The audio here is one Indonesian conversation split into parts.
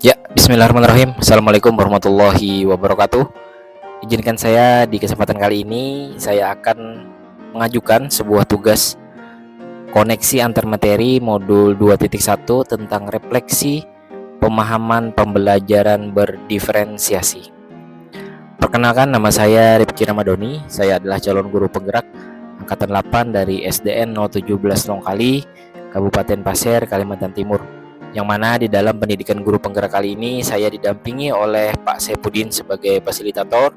Ya, bismillahirrahmanirrahim. Assalamualaikum warahmatullahi wabarakatuh. Izinkan saya di kesempatan kali ini saya akan mengajukan sebuah tugas koneksi antar materi modul 2.1 tentang refleksi pemahaman pembelajaran berdiferensiasi. Perkenalkan, nama saya Rifki Ramadhani. Saya adalah calon guru penggerak angkatan 8 dari SDN 017 Longkali, Kabupaten Pasir, Kalimantan Timur. Yang mana di dalam pendidikan guru penggerak kali ini saya didampingi oleh Pak Saipudin sebagai fasilitator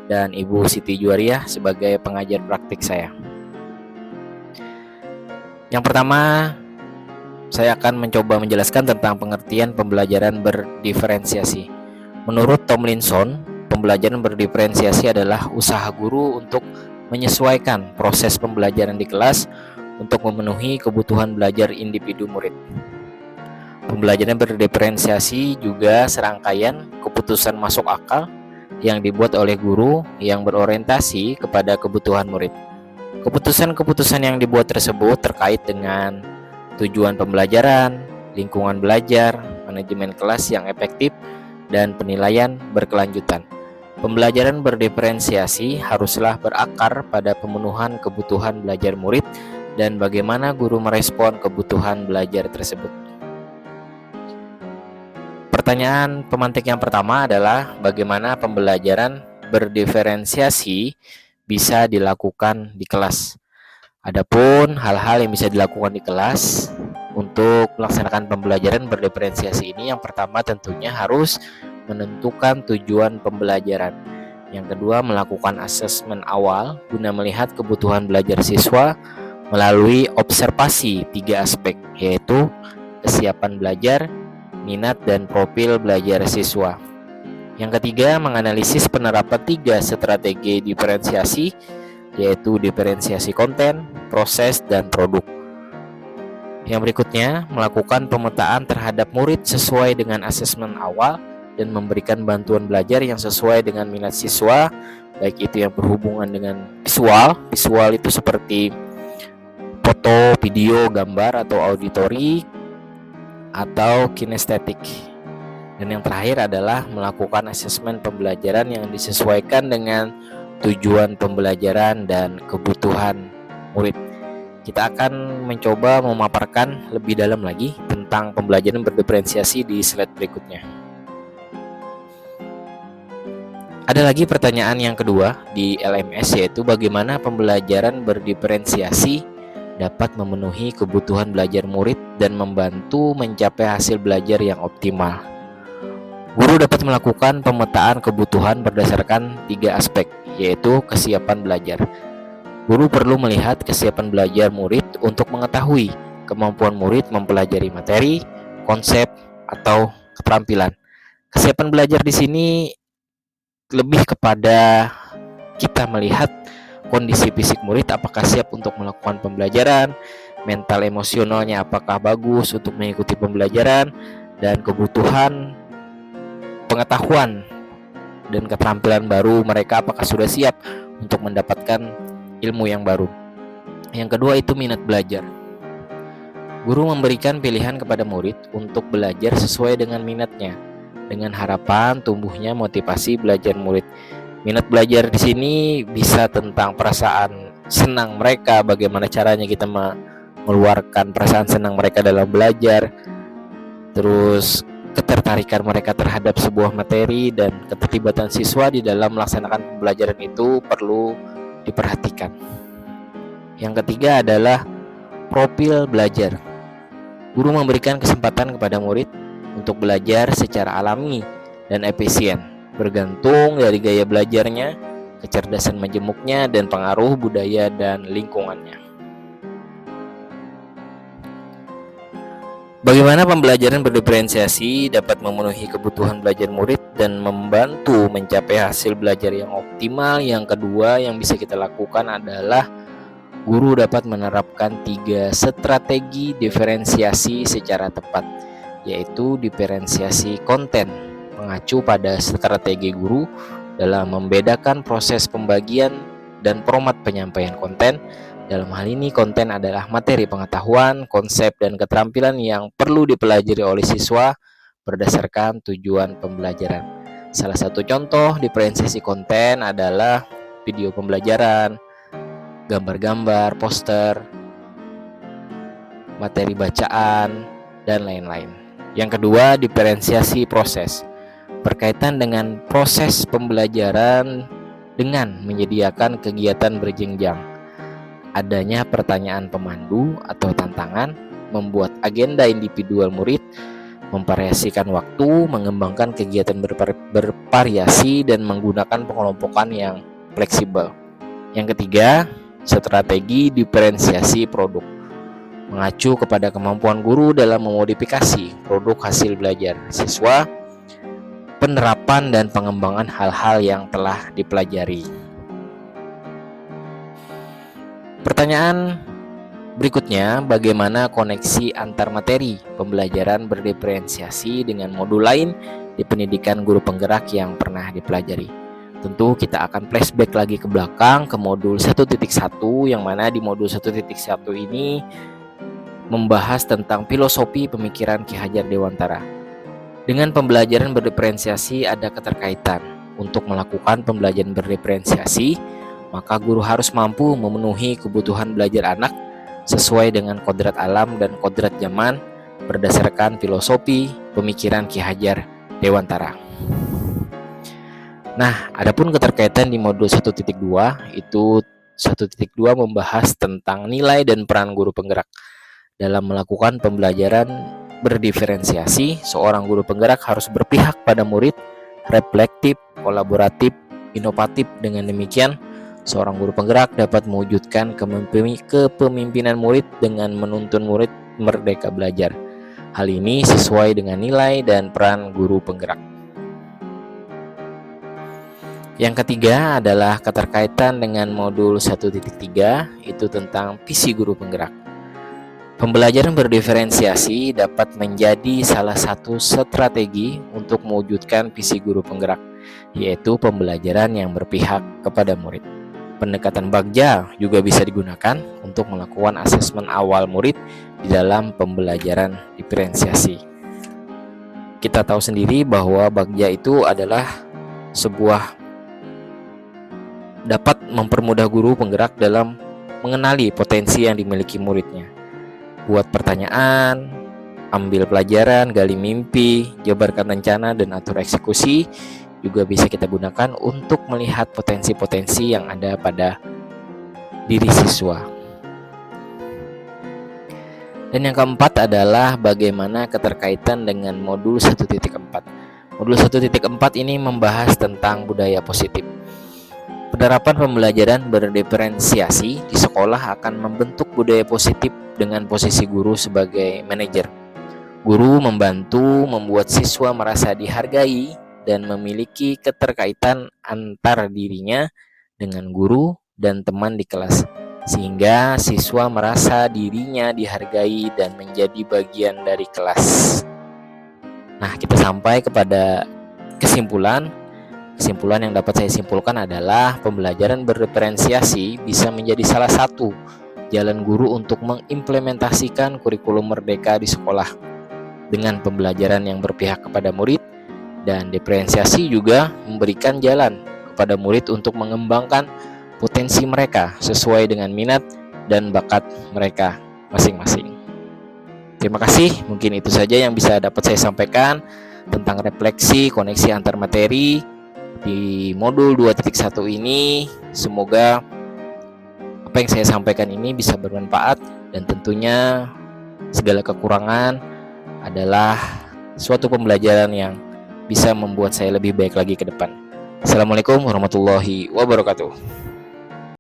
dan Ibu Siti Juwariah sebagai pengajar praktik saya. Yang pertama, saya akan mencoba menjelaskan tentang pengertian pembelajaran berdiferensiasi. Menurut Tomlinson, pembelajaran berdiferensiasi adalah usaha guru untuk menyesuaikan proses pembelajaran di kelas untuk memenuhi kebutuhan belajar individu murid. Pembelajaran berdiferensiasi juga serangkaian keputusan masuk akal yang dibuat oleh guru yang berorientasi kepada kebutuhan murid. Keputusan-keputusan yang dibuat tersebut terkait dengan tujuan pembelajaran, lingkungan belajar, manajemen kelas yang efektif, dan penilaian berkelanjutan. Pembelajaran berdiferensiasi haruslah berakar pada pemenuhan kebutuhan belajar murid dan bagaimana guru merespon kebutuhan belajar tersebut. Pertanyaan pemantik yang pertama adalah bagaimana pembelajaran berdiferensiasi bisa dilakukan di kelas. Adapun hal-hal yang bisa dilakukan di kelas untuk melaksanakan pembelajaran berdiferensiasi ini, yang pertama tentunya harus menentukan tujuan pembelajaran. Yang kedua, melakukan asesmen awal guna melihat kebutuhan belajar siswa melalui observasi 3 aspek, yaitu kesiapan belajar, minat, dan profil belajar siswa. Yang ketiga, menganalisis penerapan 3 strategi diferensiasi, yaitu diferensiasi konten, proses, dan produk. Yang berikutnya, melakukan pemetaan terhadap murid sesuai dengan asesmen awal dan memberikan bantuan belajar yang sesuai dengan minat siswa, baik itu yang berhubungan dengan visual. Visual itu seperti foto, video, gambar, atau auditori, atau kinestetik. Dan yang terakhir adalah melakukan asesmen pembelajaran yang disesuaikan dengan tujuan pembelajaran dan kebutuhan murid. Kita akan mencoba memaparkan lebih dalam lagi tentang pembelajaran berdiferensiasi di slide berikutnya. Ada lagi pertanyaan yang kedua di LMS, yaitu bagaimana pembelajaran berdiferensiasi dapat memenuhi kebutuhan belajar murid dan membantu mencapai hasil belajar yang optimal. Guru dapat melakukan pemetaan kebutuhan berdasarkan 3 aspek, yaitu kesiapan belajar. Guru perlu melihat kesiapan belajar murid untuk mengetahui kemampuan murid mempelajari materi, konsep, atau keterampilan. Kesiapan belajar di sini lebih kepada kita melihat kondisi fisik murid apakah siap untuk melakukan pembelajaran, mental emosionalnya apakah bagus untuk mengikuti pembelajaran, dan kebutuhan pengetahuan dan keterampilan baru mereka apakah sudah siap untuk mendapatkan ilmu yang baru. Yang kedua itu minat belajar. Guru memberikan pilihan kepada murid untuk belajar sesuai dengan minatnya, dengan harapan tumbuhnya motivasi belajar murid. Minat belajar di sini bisa tentang perasaan senang mereka, bagaimana caranya kita mengeluarkan perasaan senang mereka dalam belajar, terus ketertarikan mereka terhadap sebuah materi, dan keterlibatan siswa di dalam melaksanakan pembelajaran itu perlu diperhatikan. Yang ketiga adalah profil belajar. Guru memberikan kesempatan kepada murid untuk belajar secara alami dan efisien, bergantung dari gaya belajarnya, kecerdasan majemuknya, dan pengaruh budaya dan lingkungannya. Bagaimana pembelajaran berdiferensiasi dapat memenuhi kebutuhan belajar murid dan membantu mencapai hasil belajar yang optimal? Yang kedua yang bisa kita lakukan adalah guru dapat menerapkan 3 strategi diferensiasi secara tepat, yaitu diferensiasi konten, mengacu pada strategi guru dalam membedakan proses pembagian dan format penyampaian konten. Dalam hal ini, konten adalah materi pengetahuan, konsep, dan keterampilan yang perlu dipelajari oleh siswa berdasarkan tujuan pembelajaran. Salah satu contoh diferensiasi konten adalah video pembelajaran, gambar-gambar, poster, materi bacaan, dan lain-lain. Yang kedua, diferensiasi proses. Berkaitan dengan proses pembelajaran dengan menyediakan kegiatan berjenjang. Adanya pertanyaan pemandu atau tantangan, membuat agenda individual murid, memvariasikan waktu, mengembangkan kegiatan bervariasi, dan menggunakan pengelompokan yang fleksibel. Yang ketiga, strategi diferensiasi produk. Mengacu kepada kemampuan guru dalam memodifikasi produk hasil belajar siswa, penerapan dan pengembangan hal-hal yang telah dipelajari. Pertanyaan berikutnya, bagaimana koneksi antar materi pembelajaran berdiferensiasi dengan modul lain di pendidikan guru penggerak yang pernah dipelajari? Tentu kita akan flashback lagi ke belakang ke modul 1.1, yang mana di modul 1.1 ini membahas tentang filosofi pemikiran Ki Hajar Dewantara. Dengan pembelajaran berdiferensiasi ada keterkaitan. Untuk melakukan pembelajaran berdiferensiasi, maka guru harus mampu memenuhi kebutuhan belajar anak sesuai dengan kodrat alam dan kodrat zaman berdasarkan filosofi pemikiran Ki Hajar Dewantara. Nah, adapun keterkaitan di modul 1.2, itu 1.2 membahas tentang nilai dan peran guru penggerak. Dalam melakukan pembelajaran berdiferensiasi, seorang guru penggerak harus berpihak pada murid, reflektif, kolaboratif, inovatif. Dengan demikian, seorang guru penggerak dapat mewujudkan kepemimpinan murid dengan menuntun murid merdeka belajar. Hal ini sesuai dengan nilai dan peran guru penggerak. Yang ketiga adalah keterkaitan dengan modul 1.3, itu tentang visi guru penggerak. Pembelajaran berdiferensiasi dapat menjadi salah satu strategi untuk mewujudkan visi guru penggerak, yaitu pembelajaran yang berpihak kepada murid. Pendekatan Bagja juga bisa digunakan untuk melakukan asesmen awal murid di dalam pembelajaran diferensiasi. Kita tahu sendiri bahwa Bagja itu adalah sebuah dapat mempermudah guru penggerak dalam mengenali potensi yang dimiliki muridnya. Buat pertanyaan, ambil pelajaran, gali mimpi, jabarkan rencana, dan atur eksekusi juga bisa kita gunakan untuk melihat potensi-potensi yang ada pada diri siswa. Dan yang keempat adalah bagaimana keterkaitan dengan modul 1.4. Modul 1.4 ini membahas tentang budaya positif. Penerapan pembelajaran berdiferensiasi di sekolah akan membentuk budaya positif dengan posisi guru sebagai manajer. Guru membantu membuat siswa merasa dihargai dan memiliki keterkaitan antar dirinya dengan guru dan teman di kelas, sehingga siswa merasa dirinya dihargai dan menjadi bagian dari kelas. Nah, kita sampai kepada kesimpulan. Kesimpulan yang dapat saya simpulkan adalah pembelajaran berdiferensiasi bisa menjadi salah satu jalan guru untuk mengimplementasikan kurikulum merdeka di sekolah dengan pembelajaran yang berpihak kepada murid, dan diferensiasi juga memberikan jalan kepada murid untuk mengembangkan potensi mereka sesuai dengan minat dan bakat mereka masing-masing. Terima kasih, mungkin itu saja yang bisa dapat saya sampaikan tentang refleksi koneksi antar materi di modul 2.1 ini. Semoga apa yang saya sampaikan ini bisa bermanfaat, dan tentunya segala kekurangan adalah suatu pembelajaran yang bisa membuat saya lebih baik lagi ke depan. Assalamualaikum warahmatullahi wabarakatuh.